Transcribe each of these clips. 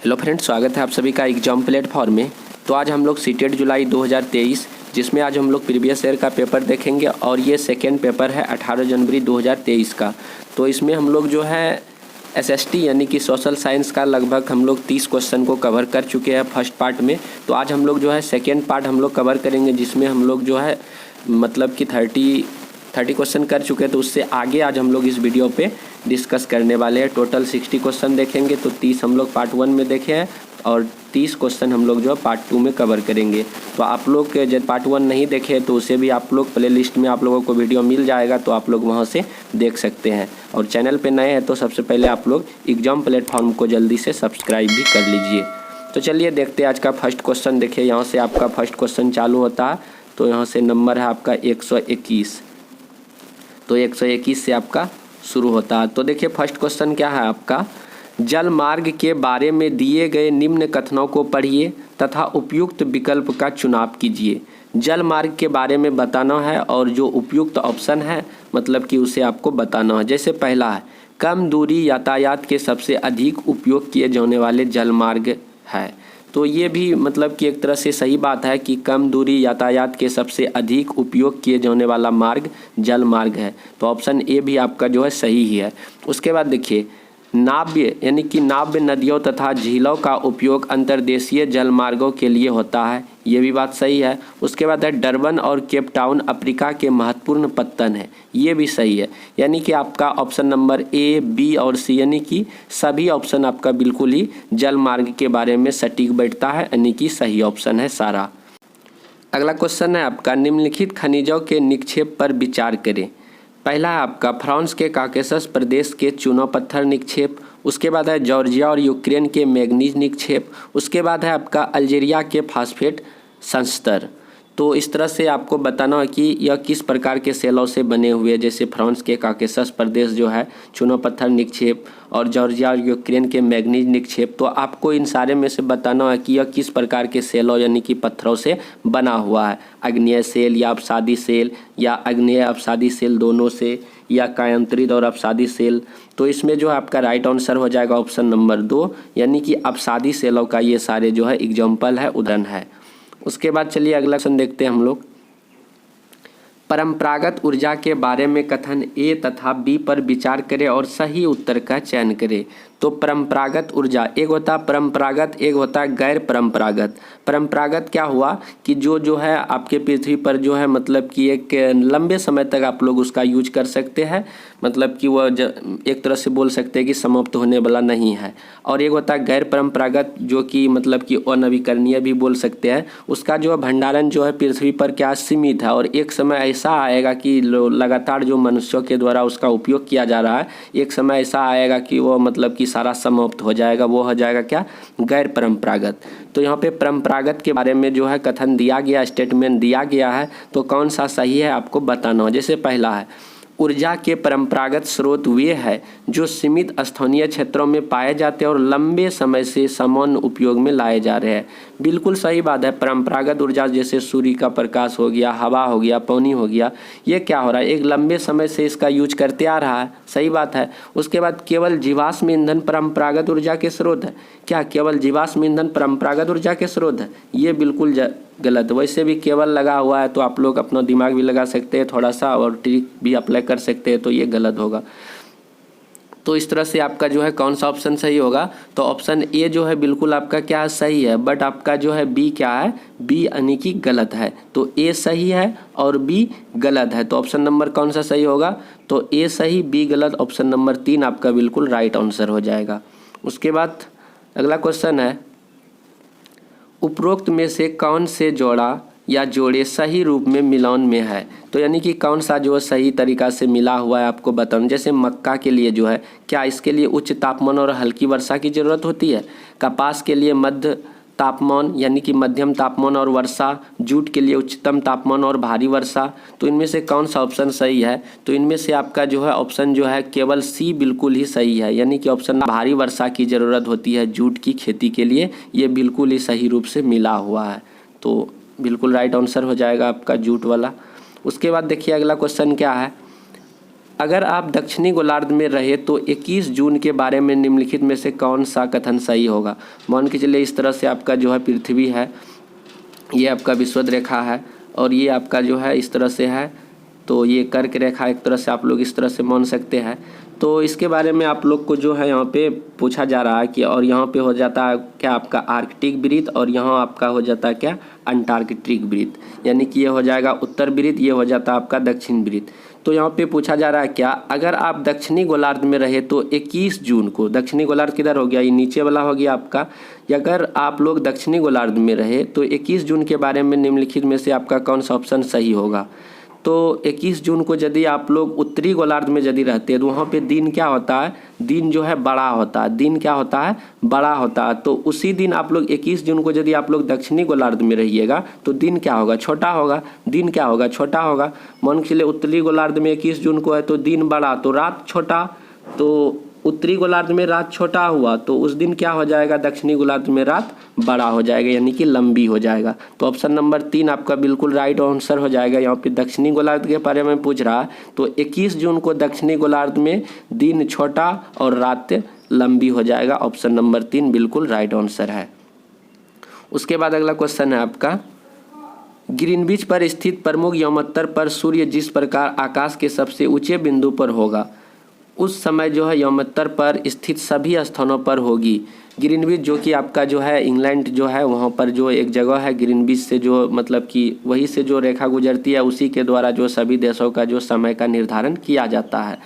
Hello friends, स्वागत है आप सभी का एग्जाम प्लेटफॉर्म में। तो आज हम लोग सीटेट जुलाई 2023 जिसमें आज हम लोग प्रीवियस ईयर का पेपर देखेंगे और ये सेकेंड पेपर है 18 जनवरी 2023 का। तो इसमें हम लोग जो है एसएसटी यानी कि सोशल साइंस का लगभग हम लोग 30 क्वेश्चन को कवर कर चुके हैं फर्स्ट पार्ट में। तो आज हम लोग जो है सेकेंड पार्ट हम लोग कवर करेंगे जिसमें हम लोग जो है मतलब कि 30 क्वेश्चन कर चुके हैं। तो उससे आगे आज हम लोग इस वीडियो पे डिस्कस करने वाले हैं। टोटल 60 क्वेश्चन देखेंगे। तो 30 हम लोग पार्ट 1 में देखे हैं और 30 क्वेश्चन हम लोग जो है पार्ट 2 में कवर करेंगे। तो आप लोग जब पार्ट 1 नहीं देखे तो उसे भी आप लोग प्ले लिस्ट में आप लोगों को वीडियो मिल जाएगा, तो आप लोग वहाँ से देख सकते हैं। और चैनल पे नए हैं तो सबसे पहले आप लोग एग्जाम प्लेटफॉर्म को जल्दी से सब्सक्राइब भी कर लीजिए। तो चलिए देखते हैं आज का फर्स्ट क्वेश्चन। देखिए यहाँ से आपका फर्स्ट क्वेश्चन चालू होता है। तो यहाँ से नंबर है आपका 121। तो 121 से आपका शुरू होता है। तो देखिए फर्स्ट क्वेश्चन क्या है आपका, जल मार्ग के बारे में दिए गए निम्न कथनों को पढ़िए तथा उपयुक्त विकल्प का चुनाव कीजिए। जल मार्ग के बारे में बताना है और जो उपयुक्त ऑप्शन है मतलब कि उसे आपको बताना है। जैसे पहला है कम दूरी यातायात के सबसे अधिक उपयोग किए जाने वाले जल मार्ग है। तो ये भी मतलब कि एक तरह से सही बात है कि कम दूरी यातायात के सबसे अधिक उपयोग किए जाने वाला मार्ग जल मार्ग है। तो ऑप्शन ए भी आपका जो है सही ही है। उसके बाद देखिए नाव्य यानी कि नाव्य नदियों तथा झीलों का उपयोग अंतर्देशीय जल मार्गों के लिए होता है। ये भी बात सही है। उसके बाद है डरबन और केप टाउन अफ्रीका के महत्वपूर्ण पत्तन है। ये भी सही है। यानी कि आपका ऑप्शन नंबर ए, बी और सी यानी कि सभी ऑप्शन आपका बिल्कुल ही जल मार्ग के बारे में सटीक बैठता है, यानी कि सही ऑप्शन है सारा। अगला क्वेश्चन है आपका निम्नलिखित खनिजों के निक्षेप पर विचार करें। पहला है आपका फ्रांस के काकेशस प्रदेश के चूना पत्थर निक्षेप। उसके बाद है जॉर्जिया और यूक्रेन के मैग्नीज निक्षेप। उसके बाद है आपका अल्जीरिया के फास्फेट संस्तर। तो इस तरह से आपको बताना है कि यह किस प्रकार के सेलों से बने हुए, जैसे फ्रांस के काकेशस प्रदेश जो है चूना पत्थर निक्षेप और जॉर्जिया और यूक्रेन के मैग्नीज निक्षेप। तो आपको इन सारे में से बताना है कि यह किस प्रकार के सेलों यानी कि पत्थरों से बना हुआ है। आग्नेय सेल या अपसादी सेल या आग्नेय अपसादी सेल दोनों से या कायांतरित और अपसादी सेल। तो इसमें जो है आपका राइट आंसर हो जाएगा ऑप्शन नंबर 2 यानी कि अपसादी सेलों का ये सारे जो है एग्जाम्पल है, उदाहरण है। उसके बाद चलिए अगला क्वेश्चन देखते हैं हम लोग। परंपरागत ऊर्जा के बारे में कथन ए तथा बी पर विचार करें और सही उत्तर का चयन करें। तो परंपरागत ऊर्जा एक होता है परंपरागत, एक होता है गैर परंपरागत। परंपरागत क्या हुआ कि जो है आपके पृथ्वी पर जो है मतलब कि एक लंबे समय तक आप लोग उसका यूज कर सकते हैं, मतलब कि वह एक तरह से बोल सकते हैं कि समाप्त होने वाला नहीं है। और एक होता है गैर परंपरागत जो कि मतलब कि अनवीकरणीय भी बोल सकते हैं। उसका जो भंडारण जो है पृथ्वी पर क्या सीमित है और एक समय ऐसा आएगा कि लगातार जो मनुष्यों के द्वारा उसका उपयोग किया जा रहा है, एक समय ऐसा आएगा कि वो मतलब कि सारा समाप्त हो जाएगा। वो हो जाएगा क्या, गैर परंपरागत। तो यहाँ पे परंपरागत के बारे में जो है कथन दिया गया, स्टेटमेंट दिया गया है। तो कौन सा सही है आपको बताना हो। जैसे पहला है ऊर्जा के परंपरागत स्रोत वे हैं जो सीमित स्थानीय क्षेत्रों में पाए जाते हैं और लंबे समय से सामान्य उपयोग में लाए जा रहे हैं। बिल्कुल सही बात है। परंपरागत ऊर्जा जैसे सूर्य का प्रकाश हो गया, हवा हो गया, पानी हो गया, ये क्या हो रहा है, एक लंबे समय से इसका यूज करते आ रहा है। सही बात है। उसके बाद केवल जीवाश्म ईंधन परंपरागत ऊर्जा के स्रोत है। क्या केवल जीवाश्म ईंधन परंपरागत ऊर्जा के स्रोत है? ये बिल्कुल गलत। वैसे भी केवल लगा हुआ है तो आप लोग अपना दिमाग भी लगा सकते हैं थोड़ा सा और ट्रिक भी अप्लाई कर सकते हैं, तो ये गलत होगा। तो इस तरह से आपका जो है कौन सा ऑप्शन सही होगा, तो ऑप्शन ए जो है बिल्कुल आपका क्या है, सही है। बट आपका जो है बी क्या है, बी यानी कि गलत है। तो ए सही है और बी गलत है। तो ऑप्शन नंबर कौन सा सही होगा, तो ए सही बी गलत। ऑप्शन नंबर 3 आपका बिल्कुल राइट आंसर हो जाएगा। उसके बाद अगला क्वेश्चन है उपरोक्त में से कौन से जोड़ा या जोड़े सही रूप में मिलान में है। तो यानी कि कौन सा जो सही तरीका से मिला हुआ है आपको बताना। जैसे मक्का के लिए जो है क्या इसके लिए उच्च तापमान और हल्की वर्षा की ज़रूरत होती है। कपास के लिए मध्य तापमान यानी कि मध्यम तापमान और वर्षा। जूट के लिए उच्चतम तापमान और भारी वर्षा। तो इनमें से कौन सा ऑप्शन सही है, तो इनमें से आपका जो है ऑप्शन जो है केवल सी बिल्कुल ही सही है। यानी कि ऑप्शन भारी वर्षा की ज़रूरत होती है जूट की खेती के लिए, ये बिल्कुल ही सही रूप से मिला हुआ है। तो बिल्कुल राइट आंसर हो जाएगा आपका जूट वाला। उसके बाद देखिए अगला क्वेश्चन क्या है, अगर आप दक्षिणी गोलार्ध में रहे तो 21 जून के बारे में निम्नलिखित में से कौन सा कथन सही होगा। मान के चलिए इस तरह से आपका जो है पृथ्वी है, ये आपका विषुवत रेखा है और ये आपका जो है इस तरह से है, तो ये कर्क रेखा एक तरह से आप लोग इस तरह से मान सकते हैं। तो इसके बारे में आप लोग को जो है यहाँ पे पूछा जा रहा है कि और यहाँ पे हो जाता है क्या आपका आर्कटिक वृत्त और यहाँ आपका हो जाता है क्या अंटार्कटिक वृत्त, यानी कि ये हो जाएगा उत्तर वृत्त, ये हो जाता है आपका दक्षिण वृत्त। तो यहाँ पे पूछा जा रहा है क्या, अगर आप दक्षिणी गोलार्ध में रहे तो 21 जून को, दक्षिणी गोलार्ध किधर हो गया, ये नीचे वाला हो गया आपका, अगर आप लोग दक्षिणी गोलार्ध में रहे तो 21 जून के बारे में निम्नलिखित में से आपका कौन सा ऑप्शन सही होगा। तो 21 जून को यदि आप लोग उत्तरी गोलार्ध में यदि रहते हैं तो वहाँ पे दिन क्या होता है, दिन जो है बड़ा होता है, दिन क्या होता है, बड़ा होता है। तो उसी दिन आप लोग 21 जून को यदि आप लोग दक्षिणी गोलार्ध में रहिएगा तो दिन क्या होगा, छोटा होगा, दिन क्या होगा, छोटा होगा। मान के चलिए उत्तरी गोलार्ध में 21 जून को है तो दिन बड़ा तो रात छोटा, तो उत्तरी गोलार्ध में रात छोटा हुआ तो उस दिन क्या हो जाएगा, दक्षिणी गोलार्ध में रात बड़ा हो जाएगा, यानी कि लंबी हो जाएगा। तो ऑप्शन नंबर 3 आपका बिल्कुल राइट आंसर हो जाएगा। यहाँ पे दक्षिणी गोलार्ध के बारे में पूछ रहा है तो 21 जून को दक्षिणी गोलार्ध में दिन छोटा और रात लंबी हो जाएगा। ऑप्शन नंबर 3 बिल्कुल राइट आंसर है। उसके बाद अगला क्वेश्चन है आपका, ग्रीनविच पर स्थित प्रमुख यमोत्तर पर सूर्य जिस प्रकार आकाश के सबसे ऊंचे बिंदु पर होगा उस समय जो है यमोत्तर पर स्थित सभी स्थानों पर होगी। ग्रीनविच जो कि आपका जो है इंग्लैंड जो है वहाँ पर जो एक जगह है, ग्रीनविच से जो मतलब कि वहीं से जो रेखा गुजरती है उसी के द्वारा जो सभी देशों का जो समय का निर्धारण किया जाता है।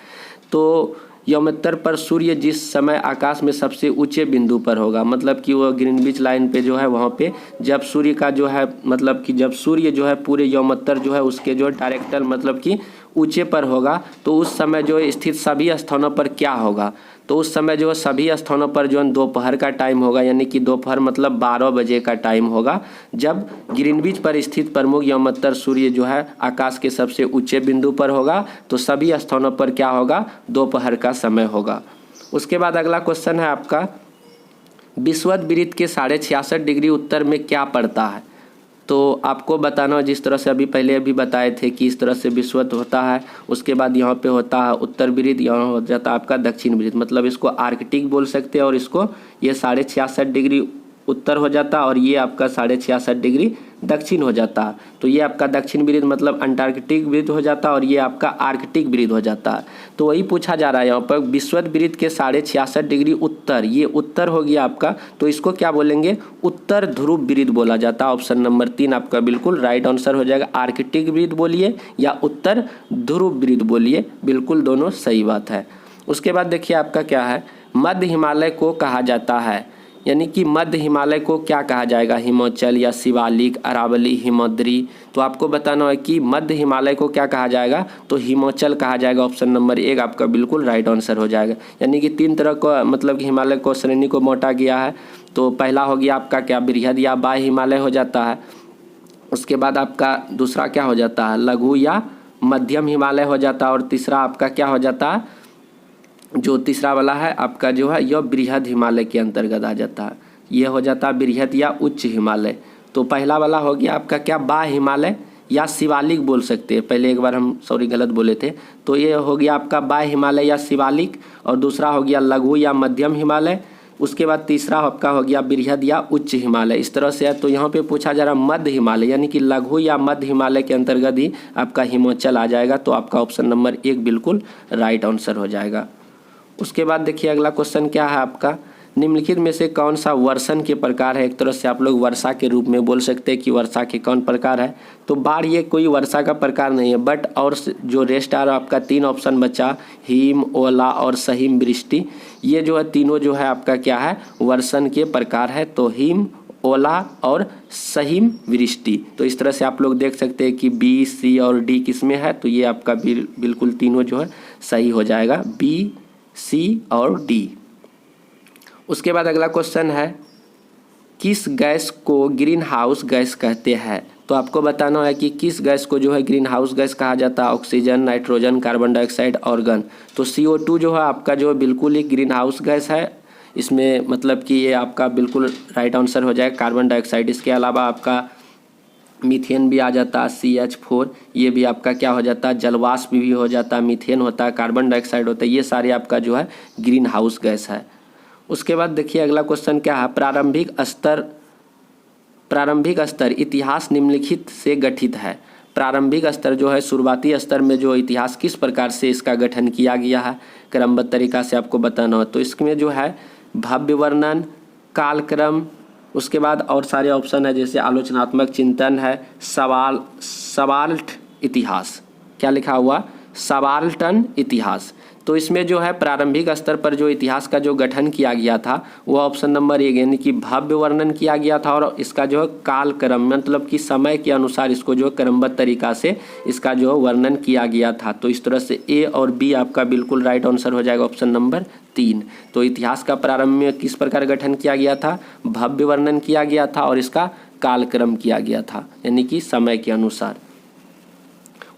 तो यमोत्तर पर सूर्य जिस समय आकाश में सबसे ऊंचे बिंदु पर होगा, मतलब कि वो ग्रीनविच लाइन पे जो है वहाँ पे जब सूर्य का जो है मतलब कि जब सूर्य जो है पूरे यमोत्तर जो है उसके जो डायरेक्टर मतलब कि ऊंचे पर होगा तो उस समय जो स्थित सभी स्थानों पर क्या होगा, तो उस समय जो सभी स्थानों पर जो दोपहर का टाइम होगा, यानी कि दोपहर मतलब 12 बजे का टाइम होगा। जब ग्रीनविच पर स्थित प्रमुख यमोत्तर सूर्य जो है आकाश के सबसे ऊंचे बिंदु पर होगा तो सभी स्थानों पर क्या होगा, दोपहर का समय होगा। उसके बाद अगला क्वेश्चन है आपका, विषुवत वृत्त के 66.5 डिग्री उत्तर में क्या पड़ता है। तो आपको बताना जिस तरह से अभी पहले भी बताए थे कि इस तरह से विषुवत होता है, उसके बाद यहाँ पे होता है उत्तर वृत्त, यहाँ हो जाता है आपका दक्षिण वृत्त, मतलब इसको आर्कटिक बोल सकते हैं और इसको ये 66.5 डिग्री उत्तर हो जाता है और ये आपका 66.5 डिग्री दक्षिण हो जाता है। तो ये आपका दक्षिण वृत्त मतलब अंटार्कटिक वृत्त हो जाता है और ये आपका आर्कटिक वृत्त हो जाता है। तो वही पूछा जा रहा है यहाँ पर, विषुवत वृत्त के 66.5 डिग्री उत्तर, ये उत्तर हो गया आपका, तो इसको क्या बोलेंगे, उत्तर ध्रुव वृत्त बोला जाता है। ऑप्शन नंबर 3 आपका बिल्कुल राइट आंसर हो जाएगा। आर्कटिक वृत्त बोलिए या उत्तर ध्रुव वृत्त बोलिए, बिल्कुल दोनों सही बात है। उसके बाद देखिए आपका क्या है, मध्य हिमालय को कहा जाता है, यानी कि मध्य हिमालय को क्या कहा जाएगा, हिमाचल या शिवालिक, अरावली, हिमद्री। तो आपको बताना है कि मध्य हिमालय को क्या कहा जाएगा, तो हिमाचल कहा जाएगा। ऑप्शन नंबर 1 आपका बिल्कुल राइट आंसर हो जाएगा। यानी कि 3 तरह का मतलब कि हिमालय को श्रेणी को बांटा गया है। तो पहला हो गया आपका क्या, बृहद या बाह्य हिमालय हो जाता है। उसके बाद आपका दूसरा क्या हो जाता है, लघु या मध्यम हिमालय हो जाता है। और तीसरा आपका क्या हो जाता है, जो तीसरा वाला है आपका जो है यह बृहद हिमालय के अंतर्गत आ जाता है, यह हो जाता है बृहद या उच्च हिमालय। तो पहला वाला हो गया आपका क्या, बाह्य हिमालय या शिवालिक बोल सकते हैं, पहले एक बार हम गलत बोले थे। तो ये हो गया आपका बाह्य हिमालय या शिवालिक, और दूसरा हो गया लघु या मध्यम हिमालय। उसके बाद तीसरा आपका हो गया बृहद या उच्च हिमालय, इस तरह से है। तो यहाँ पे पूछा जा रहा है मध्य हिमालय, यानी कि लघु या मध्य हिमालय के अंतर्गत ही आपका हिमाचल आ जाएगा। तो आपका ऑप्शन नंबर 1 बिल्कुल राइट आंसर हो जाएगा। उसके बाद देखिए अगला क्वेश्चन क्या है आपका, निम्नलिखित में से कौन सा वर्षण के प्रकार है। एक तरह से आप लोग वर्षा के रूप में बोल सकते हैं कि वर्षा के कौन प्रकार है। तो बाढ़ ये कोई वर्षा का प्रकार नहीं है, बट और जो रेस्ट आ रहा आपका 3 ऑप्शन बचा, हिम, ओला और सहिम वृष्टि, ये जो है तीनों जो है आपका क्या है, वर्षण के प्रकार है। तो हिम, ओला और सहिम वृष्टि। तो इस तरह से आप लोग देख सकते हैं कि बी, सी और डी किस में है। तो ये आपका बिल्कुल तीनों जो है सही हो जाएगा, बी, सी और डी। उसके बाद अगला क्वेश्चन है, किस गैस को ग्रीन हाउस गैस कहते हैं। तो आपको बताना है कि किस गैस को जो है ग्रीन हाउस गैस कहा जाता है, oxygen, nitrogen, carbon dioxide, organ. तो CO2 जो है आपका जो बिल्कुल ही ग्रीन हाउस गैस है, इसमें मतलब कि ये आपका बिल्कुल राइट आंसर हो जाएगा। कार्बन डाइऑक्साइड, इसके अलावा आपका मीथेन भी आ जाता है, CH4, ये भी आपका क्या हो जाता है, जलवाष्प भी हो जाता है, मीथेन होता है, कार्बन डाइऑक्साइड होता है, ये सारे आपका जो है ग्रीन हाउस गैस है। उसके बाद देखिए अगला क्वेश्चन क्या है, प्रारंभिक स्तर इतिहास निम्नलिखित से गठित है। प्रारंभिक स्तर जो है शुरुआती स्तर में जो इतिहास किस प्रकार से इसका गठन किया गया है, क्रमबद्ध तरीका से आपको बताना हो। तो इसमें जो है भव्य वर्णन, कालक्रम, उसके बाद और सारे ऑप्शन है जैसे आलोचनात्मक चिंतन है, सबाल्ट इतिहास, क्या लिखा हुआ, सबाल्टन इतिहास। तो इसमें जो है प्रारंभिक स्तर पर जो इतिहास का जो गठन किया गया था वो ऑप्शन नंबर 1 यानी कि भव्य वर्णन किया गया था, और इसका जो है कालक्रम मतलब कि समय के अनुसार इसको जो क्रमबद्ध तरीका से इसका जो वर्णन किया गया था। तो इस तरह से ए और बी आपका बिल्कुल राइट आंसर हो जाएगा ऑप्शन नंबर 3। तो इतिहास का प्रारंभ में किस प्रकार गठन किया गया था, भव्य वर्णन किया गया था और इसका कालक्रम किया गया था यानी कि समय के अनुसार।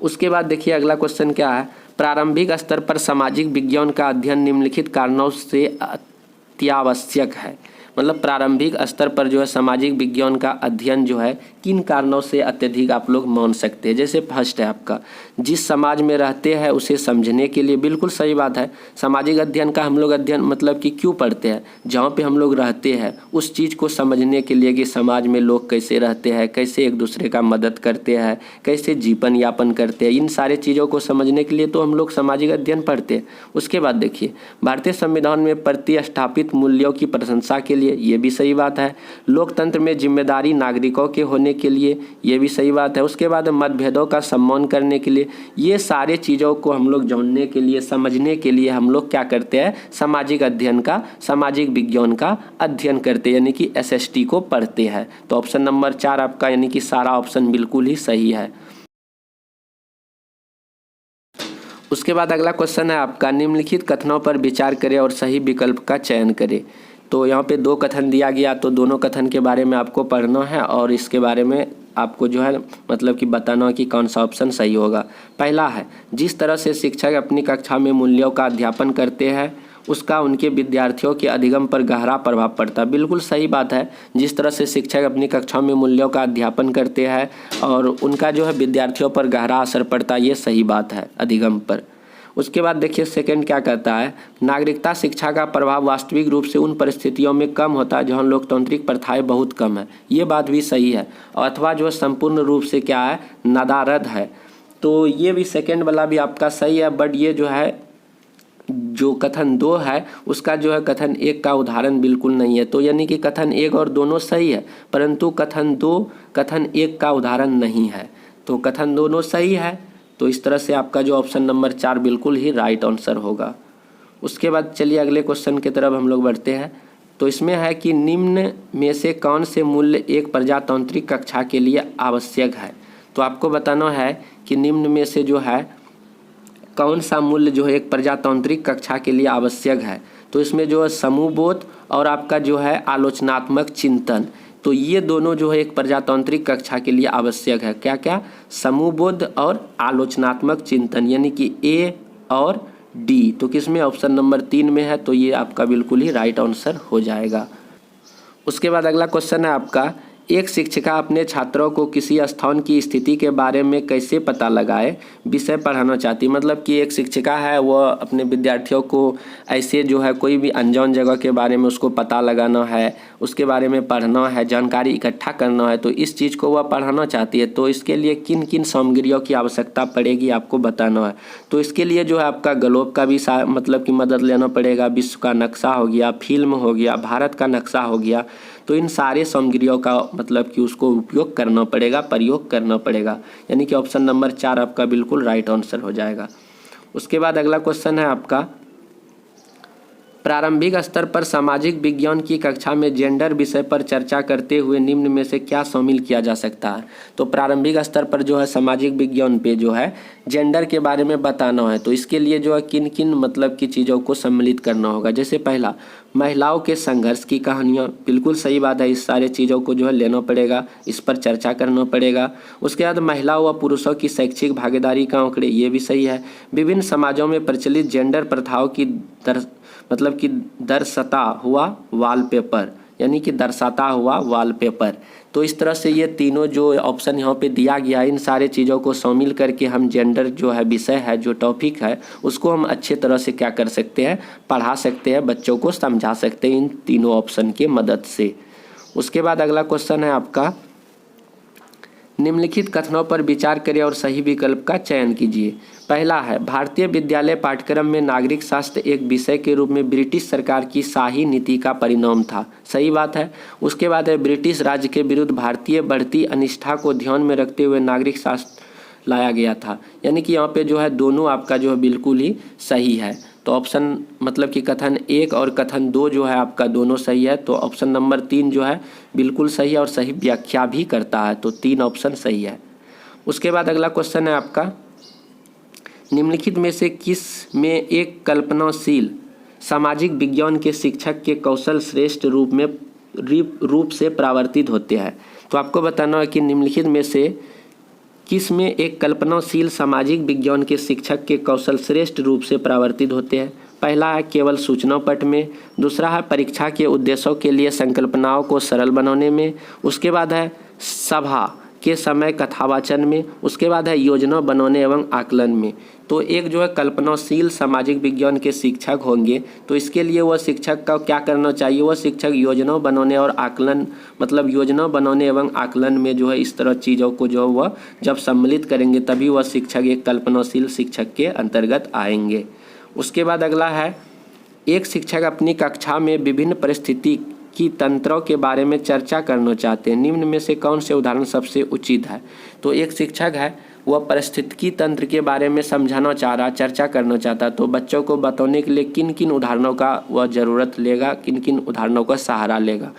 उसके बाद देखिए अगला क्वेश्चन क्या है, प्रारंभिक स्तर पर सामाजिक विज्ञान का अध्ययन निम्नलिखित कारणों से अत्यावश्यक है। मतलब प्रारंभिक स्तर पर जो है सामाजिक विज्ञान का अध्ययन जो है किन कारणों से अत्यधिक आप लोग मान सकते हैं। जैसे फर्स्ट है आपका, जिस समाज में रहते हैं उसे समझने के लिए, बिल्कुल सही बात है। सामाजिक अध्ययन का हम लोग अध्ययन मतलब कि क्यों पढ़ते हैं, जहाँ पे हम लोग रहते हैं उस चीज़ को समझने के लिए कि समाज में लोग कैसे रहते हैं, कैसे एक दूसरे का मदद करते हैं, कैसे जीवन यापन करते हैं, इन सारे चीज़ों को समझने के लिए तो हम लोग सामाजिक अध्ययन पढ़ते हैं। उसके बाद देखिए भारतीय संविधान में प्रतिस्थापित मूल्यों की प्रशंसा के लिए, ये भी सही बात है। लोकतंत्र में जिम्मेदारी नागरिकों के होने के लिए, ये भी सही बात है। उसके बाद मतभेदों का सम्मान करने के लिए, ये सारे चीज़ों को हम लोग जानने के लिए, समझने के लिए हम लोग क्या करते हैं, सामाजिक अध्ययन का, सामाजिक विज्ञान का अध्ययन करते हैं यानी कि SST को पढ़ते हैं। तो ऑप्शन नंबर 4 आपका यानी कि सारा ऑप्शन बिल्कुल ही सही है। उसके बाद अगला क्वेश्चन है आपका, निम्नलिखित कथनों पर विचार करें और सही विकल्प का चयन करें। तो यहाँ पे 2 कथन दिया गया, तो दोनों कथन के बारे में आपको पढ़ना है और इसके बारे में आपको जो है मतलब कि बताना कि कौन सा ऑप्शन सही होगा। पहला है, जिस तरह से शिक्षक अपनी कक्षा में मूल्यों का अध्यापन करते हैं उसका उनके विद्यार्थियों के अधिगम पर गहरा प्रभाव पड़ता है। बिल्कुल सही बात है, जिस तरह से शिक्षक अपनी कक्षा में मूल्यों का अध्यापन करते हैं और उनका जो है विद्यार्थियों पर गहरा असर पड़ता है, ये सही बात है अधिगम पर। उसके बाद देखिए सेकंड क्या कहता है, नागरिकता शिक्षा का प्रभाव वास्तविक रूप से उन परिस्थितियों में कम होता है जहां लोकतांत्रिक प्रथाएं बहुत कम है। ये बात भी सही है, अथवा जो संपूर्ण रूप से क्या है, नदारद है। तो ये भी सेकंड वाला भी आपका सही है, बट ये जो है जो कथन 2 है उसका जो है कथन 1 का उदाहरण बिल्कुल नहीं है। तो यानी कि कथन 1 और दोनों सही है, परंतु कथन 2 कथन 1 का उदाहरण नहीं है। तो कथन दोनों सही है, तो इस तरह से आपका जो ऑप्शन नंबर 4 बिल्कुल ही राइट आंसर होगा। उसके बाद चलिए अगले क्वेश्चन की तरफ हम लोग बढ़ते हैं। तो इसमें है कि निम्न में से कौन से मूल्य एक प्रजातांत्रिक कक्षा के लिए आवश्यक है। तो आपको बताना है कि निम्न में से जो है कौन सा मूल्य जो है एक प्रजातांत्रिक कक्षा के लिए आवश्यक है। तो इसमें जो है समूहबोध और आपका जो है आलोचनात्मक चिंतन, तो ये दोनों जो है एक प्रजातांत्रिक कक्षा के लिए आवश्यक है। क्या क्या, समूहबोध और आलोचनात्मक चिंतन, यानी कि A और D। तो किसमें, ऑप्शन नंबर 3 में है, तो ये आपका बिल्कुल ही राइट आंसर हो जाएगा। उसके बाद अगला क्वेश्चन है आपका, एक शिक्षिका अपने छात्रों को किसी स्थान की स्थिति के बारे में कैसे पता लगाए विषय पढ़ाना चाहती। मतलब कि एक शिक्षिका है, वह अपने विद्यार्थियों को ऐसे जो है कोई भी अनजान जगह के बारे में उसको पता लगाना है, उसके बारे में पढ़ना है, जानकारी इकट्ठा करना है, तो इस चीज़ को वह पढ़ाना चाहती है। तो इसके लिए किन किन सामग्रियों की आवश्यकता पड़ेगी आपको बताना है। तो इसके लिए जो है आपका ग्लोब का भी मतलब कि मदद लेना पड़ेगा, विश्व का नक्शा हो गया, फिल्म हो गया, भारत का नक्शा हो गया। तो इन सारे सामग्रियों का मतलब कि उसको उपयोग करना पड़ेगा, प्रयोग करना पड़ेगा, यानी कि ऑप्शन नंबर 4 आपका बिल्कुल राइट आंसर हो जाएगा। उसके बाद अगला क्वेश्चन है आपका, प्रारंभिक स्तर पर सामाजिक विज्ञान की कक्षा में जेंडर विषय पर चर्चा करते हुए निम्न में से क्या शामिल किया जा सकता है। तो प्रारंभिक स्तर पर जो है सामाजिक विज्ञान पे जो है जेंडर के बारे में बताना है। तो इसके लिए जो है किन किन मतलब की चीज़ों को सम्मिलित करना होगा। जैसे पहला, महिलाओं के संघर्ष की कहानियाँ, बिल्कुल सही बात है, इस सारे चीज़ों को जो है लेना पड़ेगा, इस पर चर्चा करना पड़ेगा। उसके बाद महिलाओं व पुरुषों की शैक्षिक भागीदारी का आंकड़े, ये भी सही है। विभिन्न समाजों में प्रचलित जेंडर प्रथाओं की मतलब कि दर्शता हुआ वॉलपेपर, यानी कि दर्शाता हुआ वॉलपेपर। तो इस तरह से ये तीनों जो ऑप्शन यहाँ पे दिया गया है, इन सारे चीज़ों को शामिल करके हम जेंडर जो है विषय है, जो टॉपिक है, उसको हम अच्छे तरह से क्या कर सकते हैं, पढ़ा सकते हैं, बच्चों को समझा सकते हैं इन तीनों ऑप्शन के मदद से। उसके बाद अगला क्वेश्चन है आपका, निम्नलिखित कथनों पर विचार करें और सही विकल्प का चयन कीजिए। पहला है, भारतीय विद्यालय पाठ्यक्रम में नागरिक शास्त्र एक विषय के रूप में ब्रिटिश सरकार की शाही नीति का परिणाम था। सही बात है। उसके बाद है, ब्रिटिश राज्य के विरुद्ध भारतीय बढ़ती अनिष्ठा को ध्यान में रखते हुए नागरिक शास्त्र लाया गया था। यानी कि यहाँ पे जो है दोनों आपका जो है बिल्कुल ही सही है। तो ऑप्शन मतलब कि कथन 1 और कथन 2 जो है आपका दोनों सही है। तो ऑप्शन नंबर 3 जो है बिल्कुल सही है और सही व्याख्या भी करता है। तो 3 ऑप्शन सही है। उसके बाद अगला क्वेश्चन है आपका, निम्नलिखित में से किस में एक कल्पनाशील सामाजिक विज्ञान के शिक्षक के कौशल श्रेष्ठ रूप से परावर्तित होते हैं। तो आपको बताना है कि निम्नलिखित में से किस में एक कल्पनाशील सामाजिक विज्ञान के शिक्षक के कौशल श्रेष्ठ रूप से परावर्तित होते हैं। पहला है केवल सूचना पट में, दूसरा है परीक्षा के उद्देश्यों के लिए संकल्पनाओं को सरल बनाने में, उसके बाद है सभा के समय कथावाचन में, उसके बाद है योजना बनाने एवं आकलन में। तो एक जो है कल्पनाशील सामाजिक विज्ञान के शिक्षक होंगे, तो इसके लिए वह शिक्षक का क्या करना चाहिए, वह शिक्षक योजना बनाने और आकलन मतलब योजना बनाने एवं आकलन में जो है इस तरह चीज़ों को जो वह जब सम्मिलित करेंगे तभी वह शिक्षक एक कल्पनाशील शिक्षक के अंतर्गत आएंगे। उसके बाद अगला है, एक शिक्षक अपनी कक्षा में विभिन्न परिस्थिति की तंत्रों के बारे में चर्चा करना चाहते हैं, निम्न में से कौन से उदाहरण सबसे उचित है। तो एक शिक्षक है वह परिस्थितिकी तंत्र के बारे में समझाना चाह रहा, चर्चा करना चाहता, तो बच्चों को बताने के लिए किन किन उदाहरणों का वह ज़रूरत लेगा, किन किन उदाहरणों का सहारा लेगा।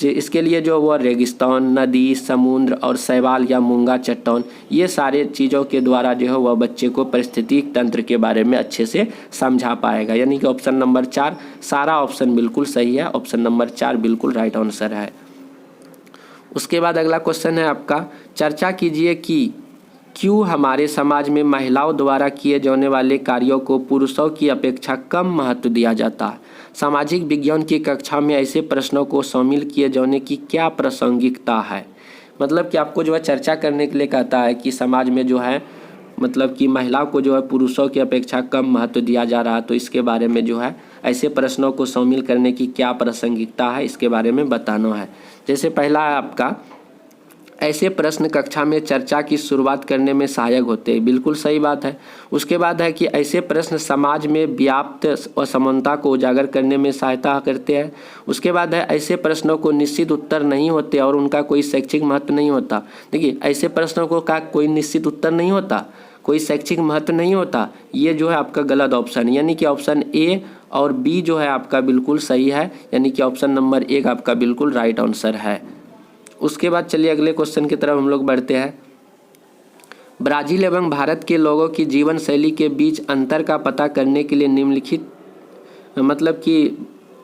जो इसके लिए जो वह रेगिस्तान, नदी, समुद्र और शैवाल या मूंगा चट्टान, ये सारे चीज़ों के द्वारा जो है वह बच्चे को परिस्थितिक तंत्र के बारे में अच्छे से समझा पाएगा। यानी कि ऑप्शन नंबर 4 सारा ऑप्शन बिल्कुल सही है। ऑप्शन नंबर 4 बिल्कुल राइट आंसर है। उसके बाद अगला क्वेश्चन है आपका, चर्चा कीजिए कि क्यों हमारे समाज में महिलाओं द्वारा किए जाने वाले कार्यों को पुरुषों की अपेक्षा कम महत्व दिया जाता है। सामाजिक विज्ञान की कक्षा में ऐसे प्रश्नों को शामिल किए जाने की क्या प्रासंगिकता है। मतलब कि आपको जो है चर्चा करने के लिए कहता है कि समाज में जो है मतलब कि महिलाओं को जो है पुरुषों की अपेक्षा कम महत्व दिया जा रहा है, तो इसके बारे में जो है ऐसे प्रश्नों को शामिल करने की क्या प्रासंगिकता है, इसके बारे में बताना है। जैसे पहला है आपका, ऐसे प्रश्न कक्षा में चर्चा की शुरुआत करने में सहायक होते हैं, बिल्कुल सही बात है। उसके बाद है कि ऐसे प्रश्न समाज में व्याप्त असमानता को उजागर करने में सहायता करते हैं। उसके बाद है ऐसे प्रश्नों को निश्चित उत्तर नहीं होते और उनका कोई शैक्षिक महत्व नहीं होता। देखिए ऐसे प्रश्नों को का कोई निश्चित उत्तर नहीं होता, कोई शैक्षिक महत्व नहीं होता, ये जो है आपका गलत ऑप्शन है। यानी कि ऑप्शन ए और बी जो है आपका बिल्कुल सही है। यानी कि ऑप्शन नंबर 1 आपका बिल्कुल राइट आंसर है। उसके बाद चलिए अगले क्वेश्चन की तरफ हम लोग बढ़ते हैं। ब्राज़ील एवं भारत के लोगों की जीवन शैली के बीच अंतर का पता करने के लिए निम्नलिखित मतलब कि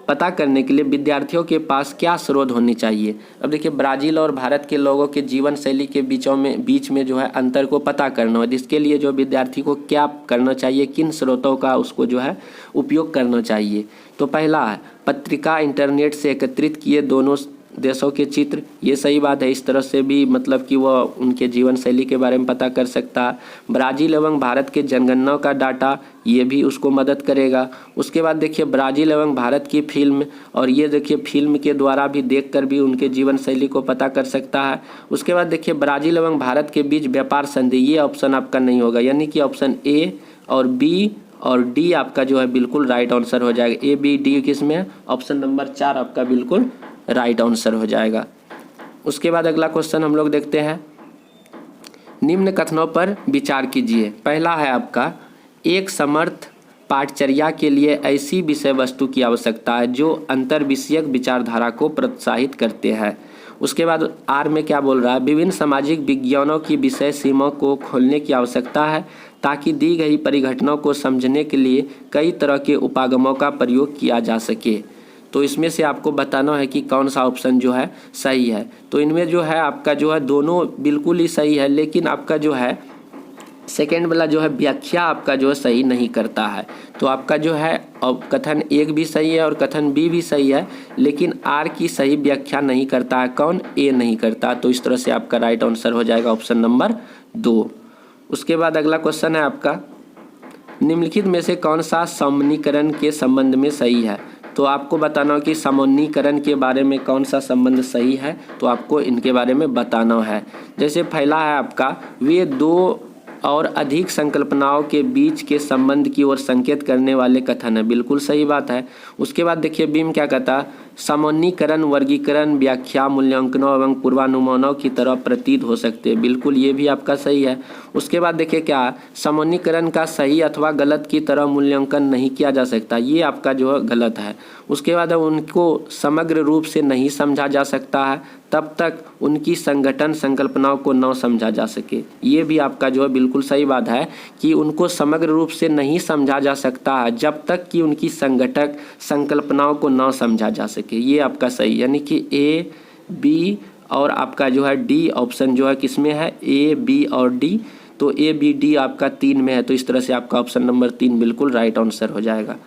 पता करने के लिए विद्यार्थियों के पास क्या स्रोत होनी चाहिए। अब देखिए ब्राज़ील और भारत के लोगों के जीवन शैली के बीच में जो है अंतर को पता करना है, जिसके लिए जो विद्यार्थी को क्या करना चाहिए, किन स्रोतों का उसको जो है उपयोग करना चाहिए। तो पहला है पत्रिका, इंटरनेट से एकत्रित किए दोनों देशों के चित्र, ये सही बात है। इस तरह से भी मतलब कि वह उनके जीवन शैली के बारे में पता कर सकता है। ब्राज़ील एवं भारत के जनगणना का डाटा, ये भी उसको मदद करेगा। उसके बाद देखिए ब्राज़ील एवं भारत की फिल्म, और ये देखिए फिल्म के द्वारा भी देखकर भी उनके जीवन शैली को पता कर सकता है। उसके बाद देखिए ब्राज़ील एवं भारत के बीच व्यापार संधि, ये ऑप्शन आपका नहीं होगा। यानी कि ऑप्शन ए और बी और डी आपका जो है बिल्कुल राइट आंसर हो जाएगा। ए बी डी किस में है, ऑप्शन नंबर 4 आपका बिल्कुल राइट आंसर हो जाएगा। उसके बाद अगला क्वेश्चन हम लोग देखते हैं, निम्न कथनों पर विचार कीजिए। पहला है आपका, एक समर्थ पाठचर्या के लिए ऐसी विषय वस्तु की आवश्यकता है जो अंतर विषयक विचारधारा को प्रोत्साहित करते हैं। उसके बाद आर में क्या बोल रहा है, विभिन्न सामाजिक विज्ञानों की विषय सीमा को खोलने की आवश्यकता है ताकि दी गई परिघटनाओं को समझने के लिए कई तरह के उपागमों का प्रयोग किया जा सके। तो इसमें से आपको बताना है कि कौन सा ऑप्शन जो है सही है। तो इनमें जो है आपका जो है दोनों बिल्कुल ही सही है, लेकिन आपका जो है सेकेंड वाला जो है व्याख्या आपका जो है सही नहीं करता है। तो आपका जो है अब कथन एक भी सही है और कथन बी भी सही है, लेकिन आर की सही व्याख्या नहीं करता है। कौन? ए नहीं करता। तो इस तरह से आपका राइट आंसर हो जाएगा ऑप्शन नंबर 2। उसके बाद अगला क्वेश्चन है आपका, निम्नलिखित में से कौन सा सामान्यीकरण के संबंध में सही है? तो आपको बताना हो कि सामान्यीकरण के बारे में कौन सा संबंध सही है, तो आपको इनके बारे में बताना है। जैसे पहला है आपका, वे दो और अधिक संकल्पनाओं के बीच के संबंध की ओर संकेत करने वाले कथन है। बिल्कुल सही बात है। उसके बाद देखिए बीम क्या कहता, सामान्यीकरण वर्गीकरण व्याख्या मूल्यांकनों एवं पूर्वानुमानों की तरह प्रतीत हो सकते हैं। बिल्कुल ये भी आपका सही है। उसके बाद देखिए क्या, सामान्यीकरण का सही अथवा गलत की तरह मूल्यांकन नहीं किया जा सकता, ये आपका जो है गलत है। उसके बाद उनको समग्र रूप से नहीं समझा जा सकता है तब तक उनकी संगठन संकल्पनाओं को न समझा जा सके। ये भी आपका जो है बिल्कुल सही बात है कि उनको समग्र रूप से नहीं समझा जा सकता है जब तक कि उनकी संगठक संकल्पनाओं को न समझा जा सके। ये आपका सही, यानी कि ए बी और आपका जो है डी ऑप्शन जो है किसमें है, ए बी और डी। तो ए बी डी आपका 3 में है। तो इस तरह से आपका ऑप्शन नंबर 3 बिल्कुल राइट आंसर हो जाएगा।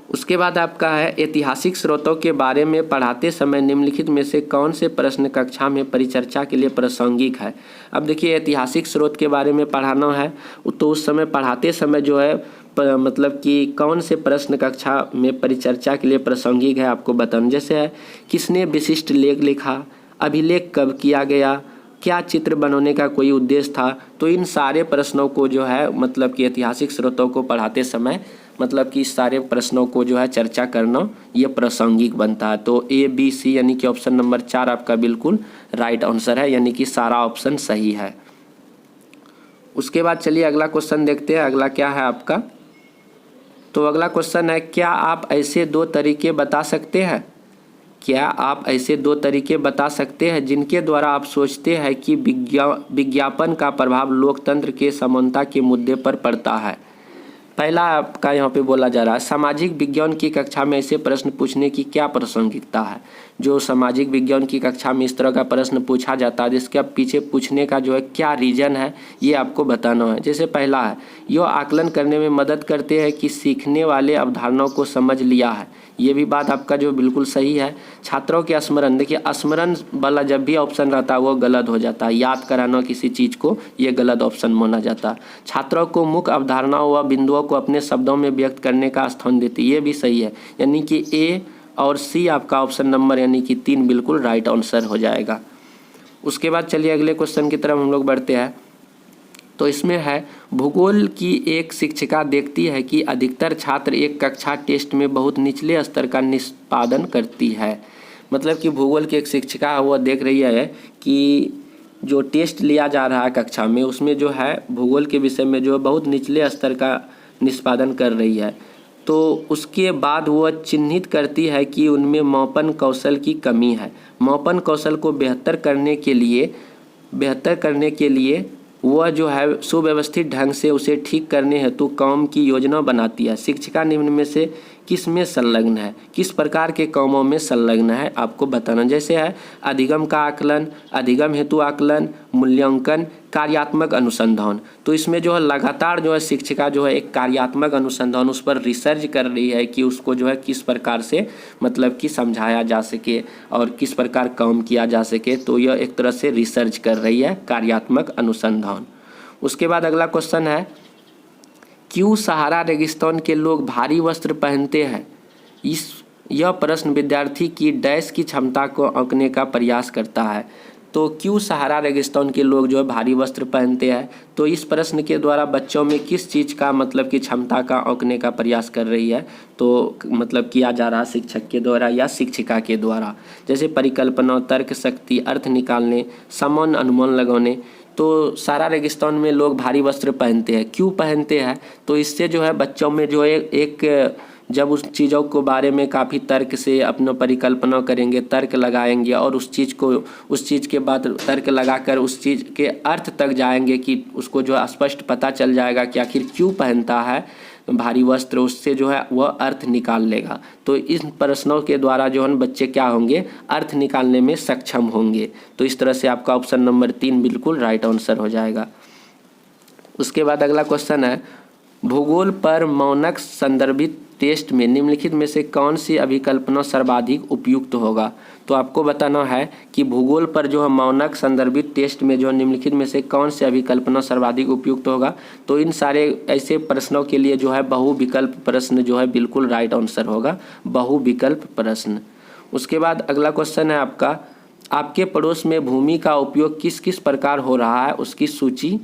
उसके बाद आपका है, ऐतिहासिक स्रोतों के बारे में पढ़ाते समय निम्नलिखित में से कौन से प्रश्न कक्षा में परिचर्चा के लिए प्रासंगिक है? अब देखिए ऐतिहासिक स्रोत के बारे में पढ़ाना है तो उस समय पढ़ाते समय जो है मतलब कि कौन से प्रश्न कक्षा में परिचर्चा के लिए प्रासंगिक है आपको बताना। जैसे है, किसने विशिष्ट लेख लिखा, अभिलेख कब किया गया, क्या चित्र बनाने का कोई उद्देश्य था। तो इन सारे प्रश्नों को जो है मतलब कि ऐतिहासिक स्रोतों को पढ़ाते समय मतलब कि इस सारे प्रश्नों को जो है चर्चा करना ये प्रासंगिक बनता है। तो ए बी सी यानी कि ऑप्शन नंबर 4 आपका बिल्कुल राइट आंसर है, यानी कि सारा ऑप्शन सही है। उसके बाद चलिए अगला क्वेश्चन देखते हैं। अगला क्या है आपका, तो अगला क्वेश्चन है, क्या आप ऐसे 2 तरीके बता सकते हैं? क्या आप ऐसे 2 तरीके बता सकते हैं जिनके द्वारा आप सोचते हैं कि विज्ञापन का प्रभाव लोकतंत्र के समानता के मुद्दे पर पड़ता है? पहला आपका यहाँ पे बोला जा रहा है, सामाजिक विज्ञान की कक्षा में ऐसे प्रश्न पूछने की क्या प्रासंगिकता है? जो सामाजिक विज्ञान की कक्षा में इस तरह का प्रश्न पूछा जाता है जिसके पीछे पूछने का जो है क्या रीजन है ये आपको बताना है। जैसे पहला है, यह आकलन करने में मदद करते हैं कि सीखने वाले अवधारणाओं को समझ लिया है। ये भी बात आपका जो बिल्कुल सही है। छात्रों के स्मरण, देखिए स्मरण वाला जब भी ऑप्शन रहता है वो गलत हो जाता है। याद कराना किसी चीज़ को ये गलत ऑप्शन माना जाता है। छात्रों को मुख्य अवधारणाओं व बिंदुओं को अपने शब्दों में व्यक्त करने का स्थान देती है, ये भी सही है। यानी कि ए और सी आपका ऑप्शन नंबर यानी कि 3 बिल्कुल राइट आंसर हो जाएगा। उसके बाद चलिए अगले क्वेश्चन की तरफ हम लोग बढ़ते हैं। तो इसमें है, भूगोल की एक शिक्षिका देखती है कि अधिकतर छात्र एक कक्षा टेस्ट में बहुत निचले स्तर का निष्पादन करती है। मतलब कि भूगोल की एक शिक्षिका है वो देख रही है कि जो टेस्ट लिया जा रहा है कक्षा में उसमें जो है भूगोल के विषय में जो है बहुत निचले स्तर का निष्पादन कर रही है। तो उसके बाद वह चिन्हित करती है कि उनमें मापन कौशल की कमी है। मापन कौशल को बेहतर करने के लिए वह जो है सुव्यवस्थित ढंग से उसे ठीक करने हेतु काम की योजना बनाती है। शिक्षिका निम्न में से किस में संलग्न है? किस प्रकार के कामों में संलग्न है आपको बताना। जैसे है, अधिगम का आकलन, अधिगम हेतु आकलन, मूल्यांकन, कार्यात्मक अनुसंधान। तो इसमें जो है लगातार जो है शिक्षिका जो है एक कार्यात्मक अनुसंधान उस पर रिसर्च कर रही है कि उसको जो है किस प्रकार से मतलब कि समझाया जा सके और किस प्रकार काम किया जा सके। तो यह एक तरह से रिसर्च कर रही है, कार्यात्मक अनुसंधान। उसके बाद अगला क्वेश्चन है, क्यों सहारा रेगिस्तान के लोग भारी वस्त्र पहनते हैं? यह प्रश्न विद्यार्थी की डैश की क्षमता को आंकने का प्रयास करता है। तो क्यों सहारा रेगिस्तान के लोग जो है भारी वस्त्र पहनते हैं? तो इस प्रश्न के द्वारा बच्चों में किस चीज़ का मतलब कि क्षमता का आंकने का प्रयास कर रही है? तो मतलब किया जा रहा शिक्षक के द्वारा या शिक्षिका के द्वारा। जैसे परिकल्पना, तर्क शक्ति, अर्थ निकालने, सामान्य अनुमान लगाने। तो सारा रेगिस्तान में लोग भारी वस्त्र पहनते हैं। क्यों पहनते हैं? तो इससे जो है बच्चों में जो है एक जब उस चीज़ों को बारे में काफ़ी तर्क से अपना परिकल्पना करेंगे, तर्क लगाएंगे और उस चीज़ के बाद तर्क लगाकर उस चीज़ के अर्थ तक जाएंगे कि उसको जो है स्पष्ट पता चल जाएगा कि आखिर क्यों पहनता है भारी वस्त्र, उससे जो है वह अर्थ निकाल लेगा। तो इन प्रश्नों के द्वारा जो है बच्चे क्या होंगे, अर्थ निकालने में सक्षम होंगे। तो इस तरह से आपका ऑप्शन नंबर 3 बिल्कुल राइट आंसर हो जाएगा। उसके बाद अगला क्वेश्चन है, भूगोल पर मानक संदर्भित टेस्ट में निम्नलिखित में से कौन सी अभिकल्पना सर्वाधिक उपयुक्त होगा। तो आपको बताना है कि भूगोल पर जो है मानक संदर्भित टेस्ट में जो निम्नलिखित में से कौन सी अभिकल्पना सर्वाधिक उपयुक्त होगा। तो इन सारे ऐसे प्रश्नों के लिए जो है बहुविकल्प प्रश्न जो है बिल्कुल राइट आंसर होगा, बहुविकल्प प्रश्न। उसके बाद अगला क्वेश्चन है आपका, आपके पड़ोस में भूमि का उपयोग किस किस प्रकार हो रहा है उसकी सूची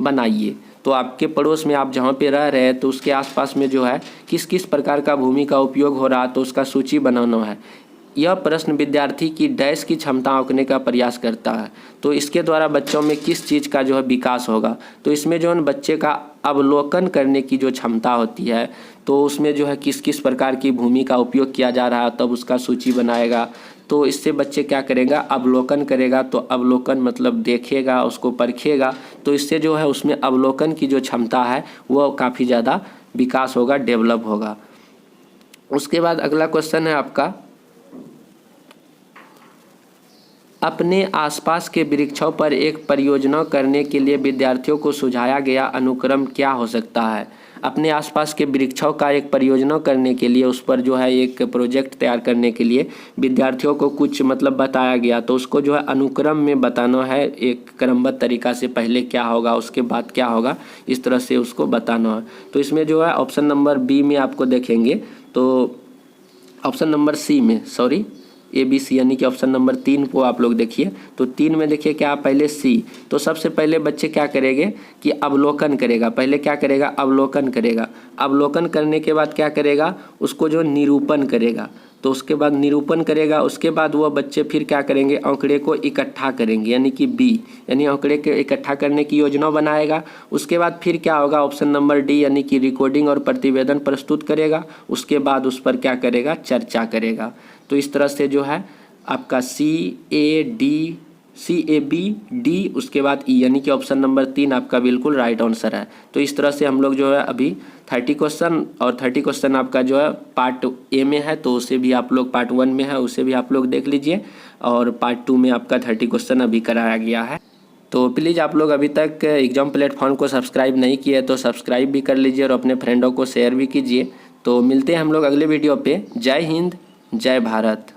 बनाइए। तो आपके पड़ोस में आप जहाँ पे रह रहे हैं तो उसके आसपास में जो है किस किस प्रकार का भूमि का उपयोग हो रहा है तो उसका सूची बनाना है। यह प्रश्न विद्यार्थी की डैश की क्षमता आंकने का प्रयास करता है। तो इसके द्वारा बच्चों में किस चीज़ का जो है विकास होगा। तो इसमें जो है बच्चे का अवलोकन करने की जो क्षमता होती है तो उसमें जो है किस किस प्रकार की भूमि का उपयोग किया जा रहा है तब उसका सूची बनाएगा। तो इससे बच्चे क्या करेगा, अवलोकन करेगा। तो अवलोकन मतलब देखेगा, उसको परखेगा। तो इससे जो है उसमें अवलोकन की जो क्षमता है वो काफ़ी ज़्यादा विकास होगा, डेवलप होगा। उसके बाद अगला क्वेश्चन है आपका, अपने आसपास के वृक्षों पर एक परियोजना करने के लिए विद्यार्थियों को सुझाया गया अनुक्रम क्या हो सकता है। अपने आसपास के वृक्षों का एक परियोजना करने के लिए उस पर जो है एक प्रोजेक्ट तैयार करने के लिए विद्यार्थियों को कुछ मतलब बताया गया। तो उसको जो है अनुक्रम में बताना है, एक क्रमबद्ध तरीका से पहले क्या होगा उसके बाद क्या होगा, इस तरह से उसको बताना है। तो इसमें जो है ऑप्शन नंबर बी में आपको देखेंगे तो ऑप्शन नंबर सी में ABC यानी कि ऑप्शन नंबर 3 को आप लोग देखिए। तो 3 में देखिए क्या पहले सी। तो सबसे पहले बच्चे क्या करेंगे कि अवलोकन करेगा। पहले क्या करेगा, अवलोकन करेगा। अवलोकन करने के बाद क्या करेगा, उसको जो निरूपण करेगा। तो उसके बाद निरूपण करेगा, उसके बाद वह बच्चे फिर क्या करेंगे, आंकड़े को इकट्ठा करेंगे यानी कि बी, यानी आंकड़े के इकट्ठा करने की योजना बनाएगा। उसके बाद फिर क्या होगा, ऑप्शन नंबर डी यानी कि रिकॉर्डिंग और प्रतिवेदन प्रस्तुत करेगा। उसके बाद उस पर क्या करेगा, चर्चा करेगा। तो इस तरह से जो है आपका CAB D उसके बाद E यानी कि ऑप्शन नंबर 3 आपका बिल्कुल राइट आंसर है। तो इस तरह से हम लोग जो है अभी 30 क्वेश्चन और 30 क्वेश्चन आपका जो है पार्ट ए में है, तो उसे भी आप लोग पार्ट 1 में है उसे भी आप लोग देख लीजिए। और पार्ट 2 में आपका 30 क्वेश्चन अभी कराया गया है। तो प्लीज़ आप लोग अभी तक एग्जाम प्लेटफॉर्म को सब्सक्राइब नहीं किए तो सब्सक्राइब भी कर लीजिए और अपने फ्रेंडों को शेयर भी कीजिए। तो मिलते हैं हम लोग अगले वीडियो पे। जय हिंद, जय भारत।